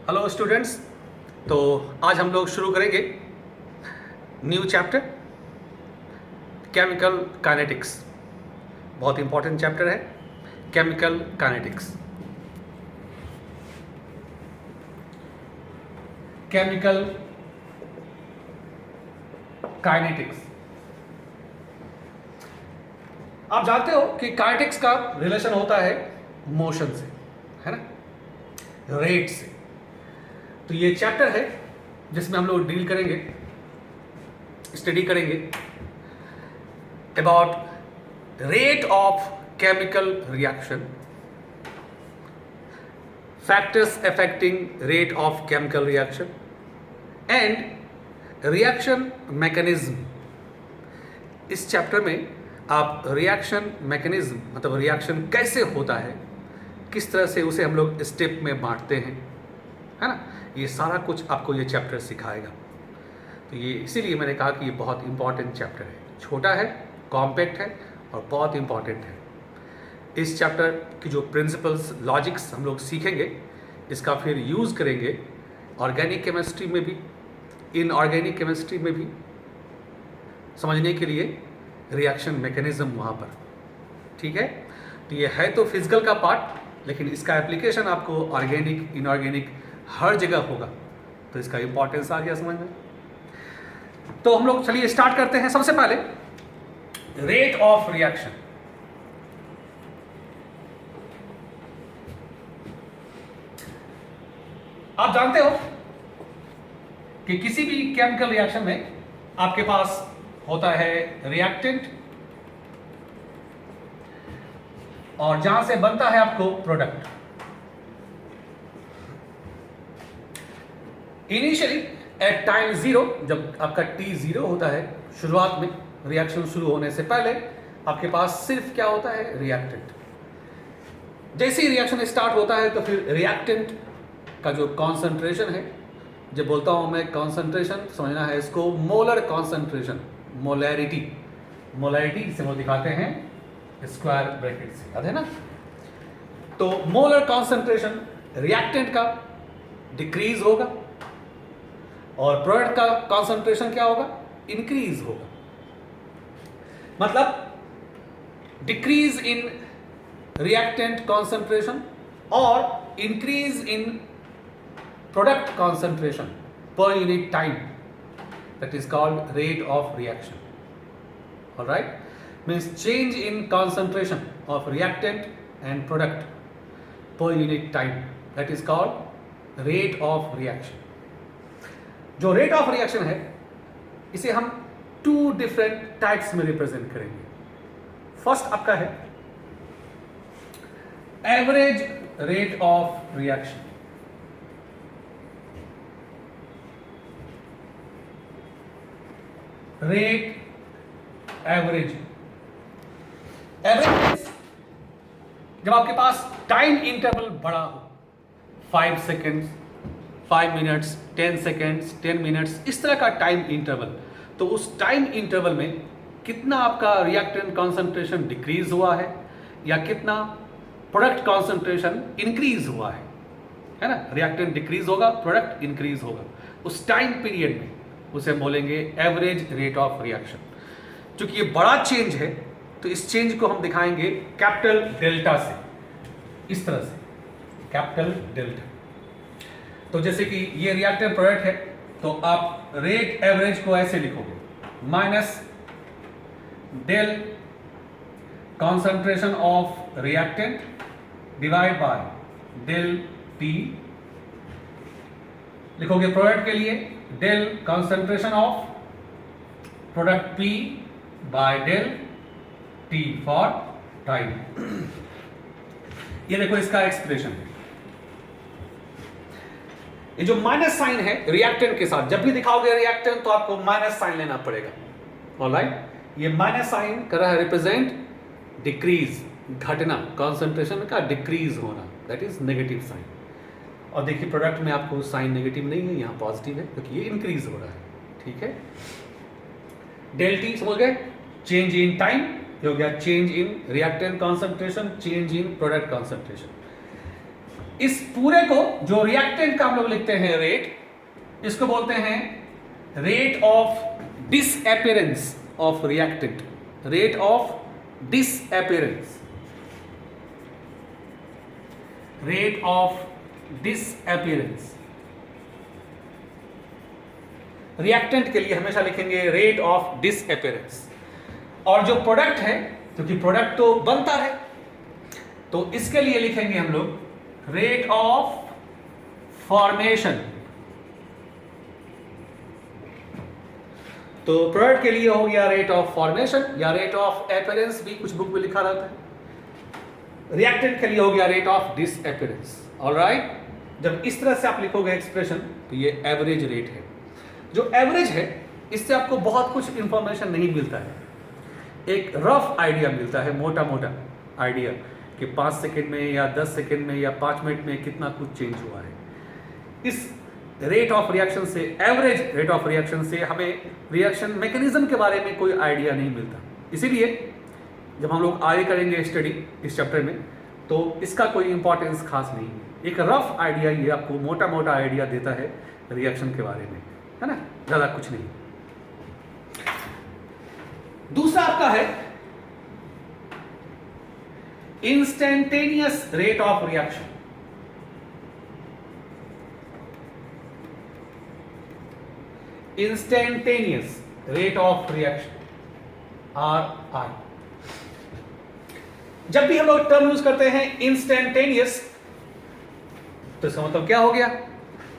Hello students. तो आज हम लोग शुरू करेंगे न्यू चैप्टर केमिकल काइनेटिक्स। बहुत इंपॉर्टेंट चैप्टर है केमिकल काइनेटिक्स। केमिकल काइनेटिक्स, आप जानते हो कि काइनेटिक्स का रिलेशन होता है मोशन से, है ना, रेट से। तो ये चैप्टर है जिसमें हम लोग डील करेंगे, स्टडी करेंगे about rate of chemical reaction, factors affecting rate of chemical reaction and reaction mechanism. इस चैप्टर में आप रिएक्शन मैकेनिज्म मतलब रिएक्शन कैसे होता है, किस तरह से उसे हम लोग स्टेप में बांटते हैं, है ना, ये सारा कुछ आपको ये चैप्टर सिखाएगा। तो ये इसीलिए मैंने कहा कि ये बहुत इंपॉर्टेंट चैप्टर है, छोटा है, कॉम्पैक्ट है और बहुत इंपॉर्टेंट है। इस चैप्टर की जो प्रिंसिपल्स, लॉजिक्स हम लोग सीखेंगे, इसका फिर यूज़ करेंगे ऑर्गेनिक केमिस्ट्री में भी, इनऑर्गेनिक केमिस्ट्री में भी, समझने के लिए रिएक्शन मैकेनिज्म वहाँ पर। ठीक है, तो ये है तो फिजिकल का पार्ट, लेकिन इसका एप्लीकेशन आपको ऑर्गेनिक, इनऑर्गेनिक हर जगह होगा। तो इसका इंपॉर्टेंस आ गया समझ में। तो हम लोग चलिए स्टार्ट करते हैं। सबसे पहले रेट ऑफ रिएक्शन। आप जानते हो कि किसी भी केमिकल रिएक्शन में आपके पास होता है रिएक्टेंट और जहां से बनता है आपको product. Initially at time zero, जब आपका टी जीरो होता है, शुरुआत में रिएक्शन शुरू होने से पहले आपके पास सिर्फ क्या होता है, रिएक्टेंट। जैसे ही रिएक्शन स्टार्ट होता है तो फिर रिएक्टेंट का जो कॉन्सेंट्रेशन है, जब बोलता हूं मैं कॉन्सेंट्रेशन, समझना है इसको मोलर कॉन्सेंट्रेशन, मोलैरिटी। मोलैरिटी से वो दिखाते हैं स्क्वायर ब्रैकेट से, याद है ना। तो मोलर कॉन्सेंट्रेशन रिएक्टेंट का डिक्रीज होगा और प्रोडक्ट का कॉन्सेंट्रेशन क्या होगा, इंक्रीज होगा। मतलब डिक्रीज इन रिएक्टेंट कॉन्सेंट्रेशन और increase in product concentration per unit time, that is called rate of reaction. All right, means change in concentration of reactant and product per unit time, that is called rate of reaction. जो rate of reaction है, इसे हम to different types में represent करेंगे। First आपका है average rate of reaction. Rate average, average जब आपके पास टाइम इंटरवल बड़ा हो, 5 सेकेंड्स, 5 मिनट्स, 10 सेकेंड्स, 10 मिनट्स, इस तरह का टाइम इंटरवल, तो उस टाइम इंटरवल में कितना आपका रिएक्टेंट कॉन्सेंट्रेशन डिक्रीज हुआ है या कितना प्रोडक्ट कॉन्सेंट्रेशन इंक्रीज हुआ है ना। रिएक्टेंट डिक्रीज होगा, प्रोडक्ट इंक्रीज होगा, उस टाइम पीरियड में उसे बोलेंगे एवरेज रेट ऑफ रिएक्शन। क्योंकि ये बड़ा चेंज है तो इस चेंज को हम दिखाएंगे कैपिटल डेल्टा से, इस तरह से कैपिटल डेल्टा। तो जैसे कि ये रिएक्टेंट प्रोडक्ट है तो आप रेट एवरेज को ऐसे लिखोगे, minus del concentration of reactant divide by del T. लिखोगे प्रोडक्ट के लिए del concentration of product P by del T for time. ये देखो इसका एक्सप्रेशन है। ये जो माइनस साइन है रिएक्टेंट के साथ, जब भी दिखाओगे रिएक्टेंट तो आपको माइनस साइन लेना पड़ेगा। ऑलराइट, ये माइनस साइन कर रहा है रिप्रेजेंट डिक्रीज, घटना, कॉन्सेंट्रेशन का डिक्रीज होना, दैट इज नेगेटिव साइन। और देखिए प्रोडक्ट में आपको साइन नेगेटिव नहीं है, यहाँ पॉजिटिव है क्योंकि ये इंक्रीज हो रहा है। ठीक है, डेल टी समझ गए, चेंज इन टाइम हो गया, change in reactant concentration, change in product concentration. इस पूरे को जो रिएक्टेंट का हम लोग लिखते हैं रेट, इसको बोलते हैं rate of disappearance of reactant, rate of disappearance, rate of disappearance. Reactant के लिए हमेशा लिखेंगे रेट ऑफ डिसअपीयरेंस। और जो प्रोडक्ट है, क्योंकि प्रोडक्ट तो बनता है, तो इसके लिए लिखेंगे हम लोग रेट ऑफ फॉर्मेशन। तो प्रोडक्ट के लिए हो गया रेट ऑफ फॉर्मेशन, या रेट ऑफ अपीयरेंस भी कुछ बुक में लिखा रहता है। रिएक्टेंट के लिए हो गया रेट ऑफ डिसअपीयरेंस। ऑलराइट, जब इस तरह से आप लिखोगे एक्सप्रेशन, तो ये एवरेज रेट है। जो एवरेज है, इससे आपको बहुत कुछ इंफॉर्मेशन नहीं मिलता है, एक रफ आइडिया मिलता है, मोटा मोटा आइडिया कि 5 सेकंड में या 10 सेकंड में या 5 मिनट में कितना कुछ चेंज हुआ है। इस रेट ऑफ रिएक्शन से, एवरेज रेट ऑफ रिएक्शन से हमें रिएक्शन मैकेनिज्म के बारे में कोई आइडिया नहीं मिलता। इसीलिए जब हम लोग आगे करेंगे स्टडी इस चैप्टर में, तो इसका कोई इंपॉर्टेंस खास नहीं है। एक रफ आइडिया ये आपको मोटा मोटा आइडिया देता है रिएक्शन के बारे में, है ना, ज़्यादा कुछ नहीं। दूसरा आपका है instantaneous rate of reaction. Instantaneous rate of reaction, RI। जब भी हम लोग टर्म यूज करते हैं इंस्टेंटेनियस, तो इसका मतलब क्या हो गया?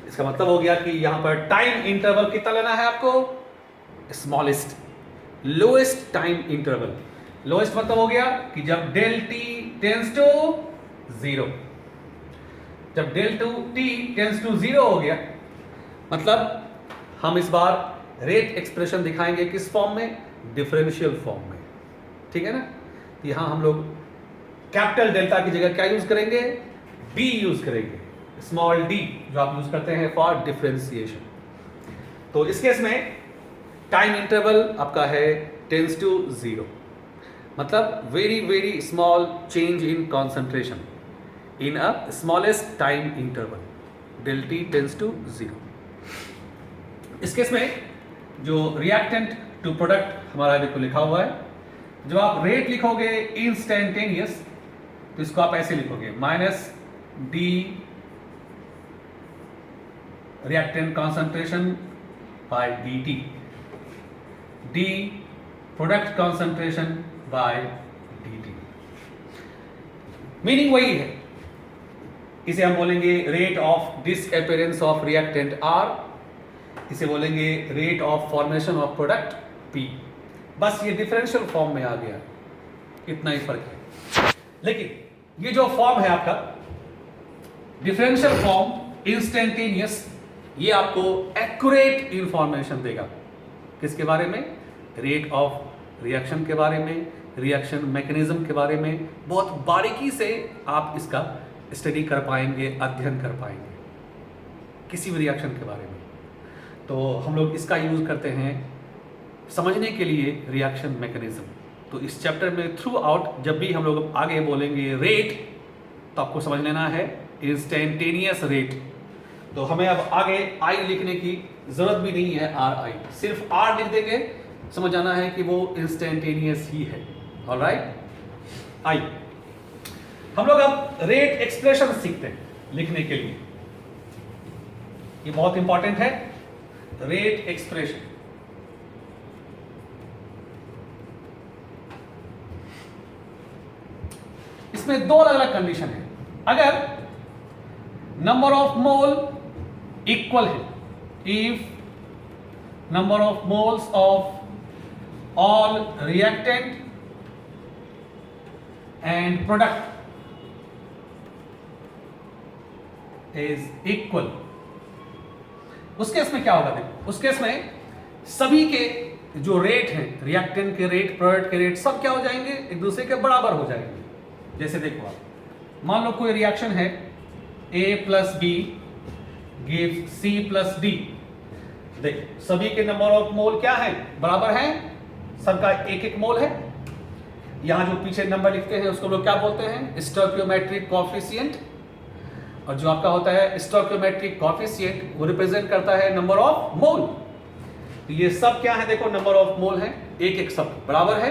इसका मतलब हो गया कि यहां पर टाइम इंटरवल कितना लेना है आपको? Smallest, lowest time interval. Lowest मतलब हो गया कि जब डेल टी टेंस टू 0, जब delta T tends to 0 हो गया, मतलब हम इस बार रेट एक्सप्रेशन दिखाएंगे किस फॉर्म में? डिफरेंशियल फॉर्म में, ठीक है ना। यहां हम लोग कैपिटल डेल्टा की जगह क्या यूज करेंगे? डी यूज करेंगे, स्मॉल डी, जो आप यूज करते हैं फॉर डिफरेंशिएशन। तो इस केस में टाइम इंटरवल आपका है टेंस टू 0, मतलब very very small change in concentration in a smallest time interval, del T tends to 0। इस केस में जो रिएक्टेंट टू प्रोडक्ट हमारा देखो लिखा हुआ है, जब आप रेट लिखोगे इंस्टेंटेनियस, तो इसको आप ऐसे लिखोगे minus D reactant concentration bye dt, D product concentration bye dt। Meaning वही है। इसे हम बोलेंगे rate of disappearance of reactant R, इसे बोलेंगे rate of formation of product P। बस ये डिफरेंशियल फॉर्म में आ गया, इतना ही फर्क है। लेकिन ये जो फॉर्म है आपका डिफरेंशियल फॉर्म इंस्टेंटेनियस, ये आपको एक्यूरेट इंफॉर्मेशन देगा किसके बारे में? रेट ऑफ रिएक्शन के बारे में, रिएक्शन मैकेनिज्म के बारे में। बहुत बारीकी से आप इसका स्टडी कर पाएंगे, अध्ययन कर पाएंगे किसी भी रिएक्शन के बारे में। तो हम लोग इसका यूज करते हैं समझने के लिए रिएक्शन मैकेनिज्म। तो इस चैप्टर में थ्रू आउट जब भी हम लोग आगे बोलेंगे रेट, तो आपको समझ लेना है इंस्टेंटेनियस रेट। तो हमें अब आगे I लिखने की जरूरत भी नहीं है, RI, सिर्फ R लिख देंगे, समझ जाना है कि वो इंस्टेंटेनियस ही है। Alright, I। हम लोग अब रेट एक्सप्रेशन सीखते हैं लिखने के लिए, ये बहुत इंपॉर्टेंट है। रेट एक्सप्रेशन, इसमें दो अलग अलग कंडीशन है। अगर नंबर ऑफ मोल इक्वल है, if number of moles of all reactant and product is equal, उस केस में क्या होगा? देखो, उस केस में सभी के जो रेट हैं, रिएक्टेंट के रेट, प्रोडक्ट के रेट, सब क्या हो जाएंगे? एक दूसरे के बराबर हो जाएंगे। जैसे देखो आप, मान लो कोई रिएक्शन है A plus B gives C plus D. देखो सभी के नंबर ऑफ मोल क्या है? बराबर है, सबका एक एक मोल है। यहां जो पीछे नंबर लिखते हैं उसको लोग क्या बोलते हैं? Stoichiometric coefficient. और जो आपका होता है स्टोइकियोमेट्रिक कोएफिशिएंट वो रिप्रेजेंट करता है नंबर ऑफ मोल। तो ये सब क्या है, देखो नंबर ऑफ मोल है, एक एक सब बराबर है।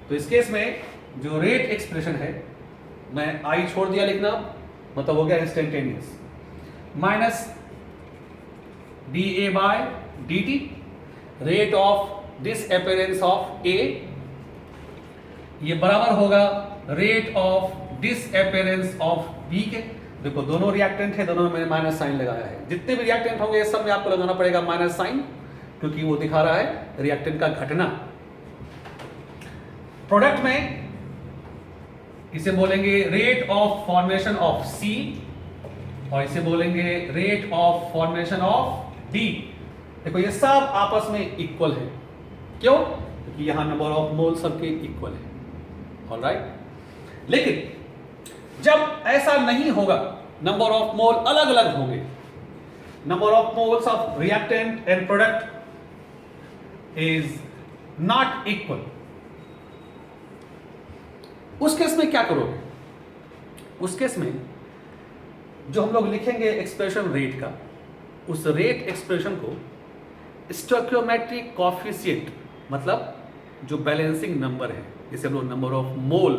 तो इस केस में जो रेट एक्सप्रेशन है, मैं आई छोड़ दिया लिखना, मतलब हो गया instantaneous, minus D A by D T, rate of disappearance of A, ये बराबर होगा rate of disappearance of B के। देखो दोनों रिएक्टेंट है, दोनों में मैंने माइनस साइन लगाया है। जितने भी रिएक्टेंट होंगे सब में आपको लगाना पड़ेगा माइनस साइन, क्योंकि वो दिखा रहा है रिएक्टेंट का घटना। प्रोडक्ट में इसे बोलेंगे रेट ऑफ फॉर्मेशन ऑफ सी, और इसे बोलेंगे rate of formation of D. देखो ये सब आपस में इक्वल है, क्यों? क्योंकि यहां नंबर ऑफ मोल सबके इक्वल है। ऑलराइट, लेकिन जब ऐसा नहीं होगा, नंबर ऑफ मोल अलग अलग होंगे, number of moles of reactant and product is not equal, उस केस में क्या करोगे? उस केस में जो हम लोग लिखेंगे एक्सप्रेशन रेट का, उस रेट एक्सप्रेशन को स्टोइकियोमेट्रिक कोएफिशिएंट, मतलब जो बैलेंसिंग नंबर है, जिसे हम लोग नंबर ऑफ मोल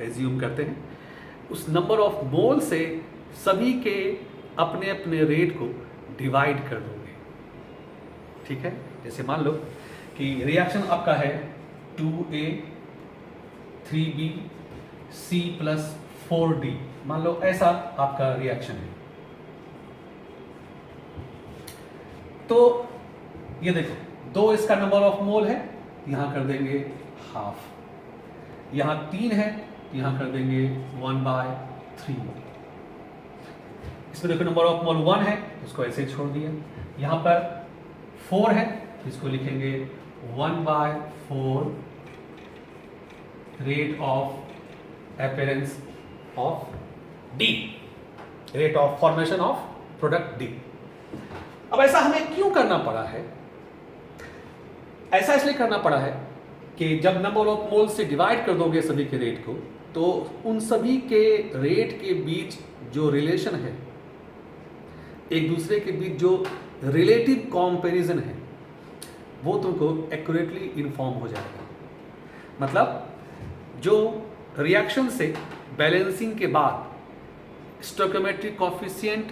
एज्यूम करते हैं, उस नंबर ऑफ मोल से सभी के अपने अपने रेट को डिवाइड कर दोगे। ठीक है, जैसे मान लो कि रिएक्शन आपका है 2A 3B C plus 4D, मान लो ऐसा आपका रिएक्शन है। तो ये देखो 2 इसका नंबर ऑफ मोल है, यहां कर देंगे हाफ, यहां 3 है, यहां कर देंगे 1/3। इसमें देखो नंबर ऑफ मोल 1 है, इसको ऐसे ही छोड़ दिया। यहां पर 4 है, इसको लिखेंगे 1/4 rate of appearance of D, rate of formation of product D. अब ऐसा हमें क्यों करना पड़ा है? ऐसा इसलिए करना पड़ा है कि जब नंबर ऑफ मोल से डिवाइड कर दोगे सभी के रेट को, तो उन सभी के रेट के बीच जो रिलेशन है, एक दूसरे के बीच जो रिलेटिव कंपैरिजन है, वो तुमको एक्यूरेटली इन्फॉर्म हो जाएगा। मतलब जो रिएक्शन से बैलेंसिंग के बाद स्टोइकियोमेट्रिक कोएफिशिएंट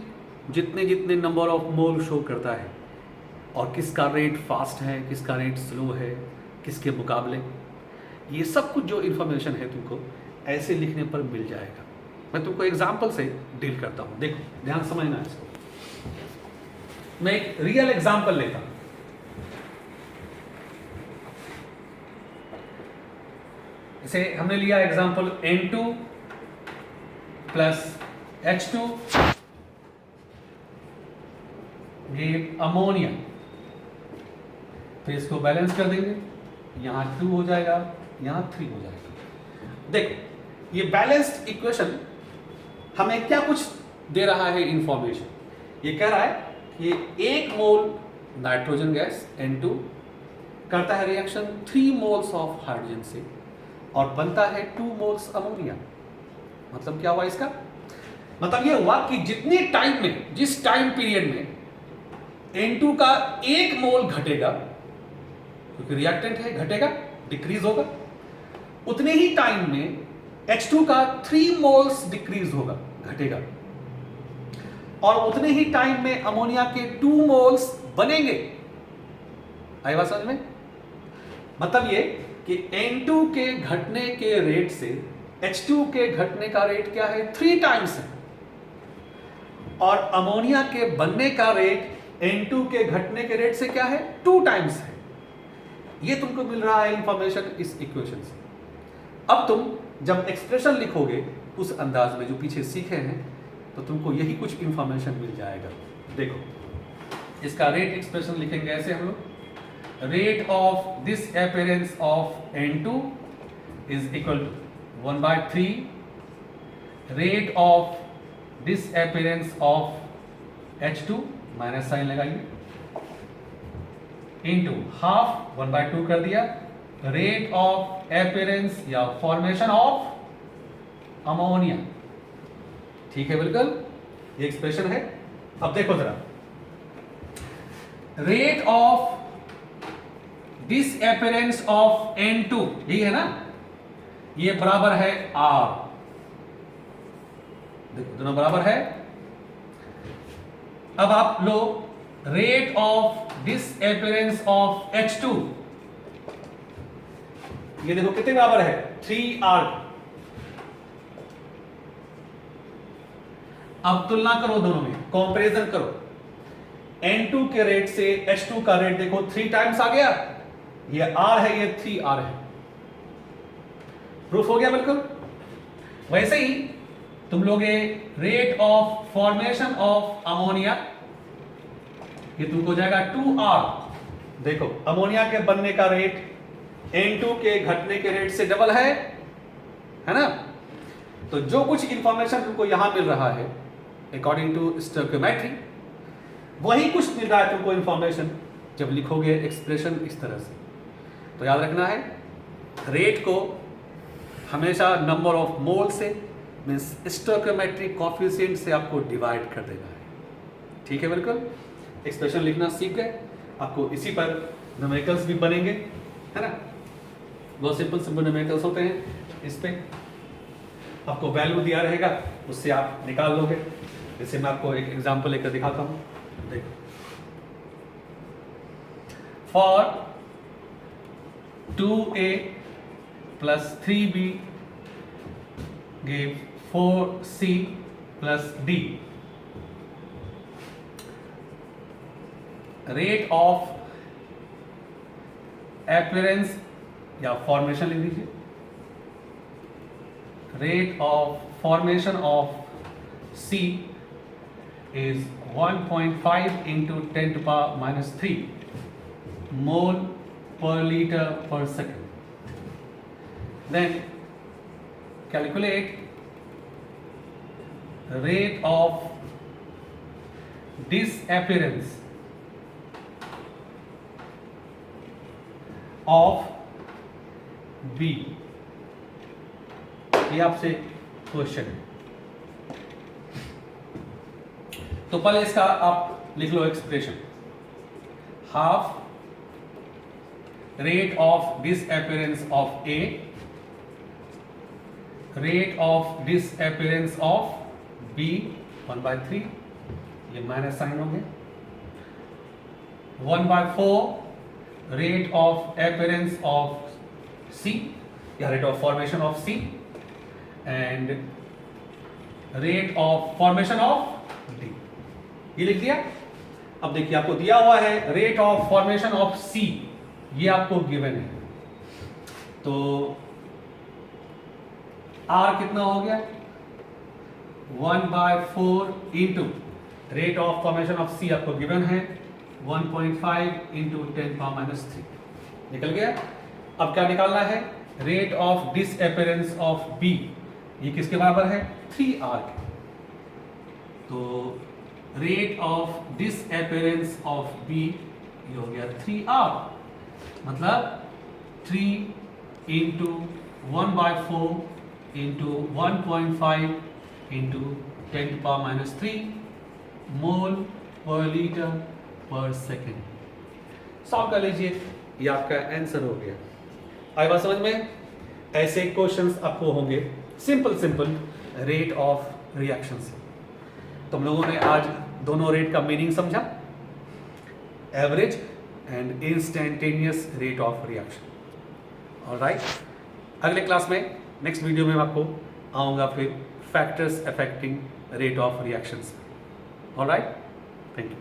जितने जितने नंबर ऑफ मोल शो करता है, और किसका रेट फास्ट है, किसका रेट स्लो है, किसके मुकाबले, ये सब कुछ जो इन्फॉर्मेशन है तुमको ऐसे लिखने पर मिल जाएगा। मैं तुमको एग्जाम्पल से डील करता हूँ, देखो ध्यान समझना इसको। मैं एक रियल एग्जाम्पल लेता हूँ। इसे हमने लिया एग्जाम्पल N2 प्लस H2 ये अमोनिया, फिर इसको बैलेंस कर देंगे, यहां 2 हो जाएगा, यहां 3 हो जाएगा। देखो ये बैलेंस्ड इक्वेशन हमें क्या कुछ दे रहा है इंफॉर्मेशन? ये कह रहा है कि 1 मोल नाइट्रोजन गैस N2 करता है रिएक्शन 3 मोल्स ऑफ हाइड्रोजन से और बनता है 2 मोल्स अमोनिया। मतलब क्या हुआ इसका? मतलब ये हुआ कि जितने टाइम में, जिस टाइम पीरियड में N2 का 1 मोल घटेगा, क्योंकि रिएक्टेंट है, घटेगा, डिक्रीज होगा, उतने ही टाइम में H2 का 3 मोल्स डिक्रीज होगा, घटेगा, और उतने ही टाइम में अमोनिया के 2 मोल्स बनेंगे। आई बात समझ में? मतलब ये कि N2 के घटने के रेट से H2 के घटने का रेट क्या है? 3 टाइम्स है, और अमोनिया के बनने का रेट N2 के घटने के रेट से क्या है? 2 टाइम्स है। ये तुमको मिल रहा है इंफॉर्मेशन इस इक्वेशन से। अब तुम जब एक्सप्रेशन लिखोगे उस अंदाज में जो पीछे सीखे हैं, तो तुमको यही कुछ इंफॉर्मेशन मिल जाएगा। देखो इसका रेट एक्सप्रेशन लिखेंगे ऐसे हम लोग, rate of disappearance of N2 is equal to 1/3 rate of disappearance of H2, minus sign लगाइए, इंटू हाफ 1/2 कर दिया, रेट ऑफ अपीयरेंस या फॉर्मेशन ऑफ अमोनिया। ठीक है बिल्कुल। ये एक्सप्रेशन है। अब देखो जरा, rate of disappearance of N2, यही है ना, ये बराबर है R। देखो दोनों बराबर है। अब आप लो rate of disappearance of H2, ये देखो कितने बराबर है, 3R। अब तुलना करो दोनों में, कंपैरिजन करो। N2 के रेट से H2 का रेट देखो 3 टाइम्स आ गया, ये R है, ये 3R है। प्रूफ हो गया बिल्कुल। वैसे ही तुम लोग rate of formation of ammonia, ये तुमको जाएगा 2R। देखो अमोनिया के बनने का रेट N2 के घटने के रेट से डबल है ना। तो जो कुछ इंफॉर्मेशन तुमको यहां मिल रहा है अकॉर्डिंग टू स्टोइकियोमेट्री, वही कुछ मिल रहा है तुमको इंफॉर्मेशन जब लिखोगे एक्सप्रेशन इस तरह से। तो याद रखना है, रेट को हमेशा नंबर ऑफ मोल से मीन्स स्टोइकियोमेट्रिक कोएफिशिएंट से आपको डिवाइड कर देना है। ठीक है, बिल्कुल। एक्सप्रेशन लिखना सीख गए, आपको इसी पर न्यूमेरिकल्स भी बनेंगे, है ना। बहुत सिंपल सिंपल न्यूमेरिकल्स होते हैं। इस पे आपको वैल्यू दिया रहेगा, उससे आप निकाल लोगे। जैसे मैं आपको एक एग्जांपल लेकर दिखाता हूं। देखो, for 2A plus 3B give 4C plus D. Rate of appearance या फॉर्मेशन लिख लीजिए, rate of formation of C is 1.5 into 10 to the power minus 3 mole per liter per second. Then calculate rate of disappearance of B। ये आपसे question है। तो पहले इसका आप लिख लो expression, half rate of disappearance of A, rate of disappearance of B 1/3, ये माइनस साइन हो गया, 1/4 rate of appearance of C या rate of formation of C and rate of formation of D, ये लिख दिया। अब देखिए आपको दिया हुआ है rate of formation of C, ये आपको गिवन है। तो R कितना हो गया, 1/4 into rate of formation of C आपको गिवन है 1.5 इंटू 10⁻³ निकल गया। अब क्या निकालना है, rate of disappearance of B, ये किसके बराबर है, 3R के। तो rate of disappearance of B ये हो गया 3R, मतलब 3 इंटू 1/4 इंटू 1.5 इंटू 10⁻³ मोल पर लीटर पर सेकेंड। सॉल्व कर लीजिए, ये आपका आंसर हो गया। आई बात समझ में। ऐसे क्वेश्चंस आपको होंगे simple simple rate of reaction से। तुम लोगों ने आज दोनों रेट का मीनिंग समझा, average and instantaneous rate of reaction. Alright, अगले क्लास में नेक्स्ट वीडियो में मैं आपको आऊँगा फिर factors affecting rate of reactions. Alright, thank you.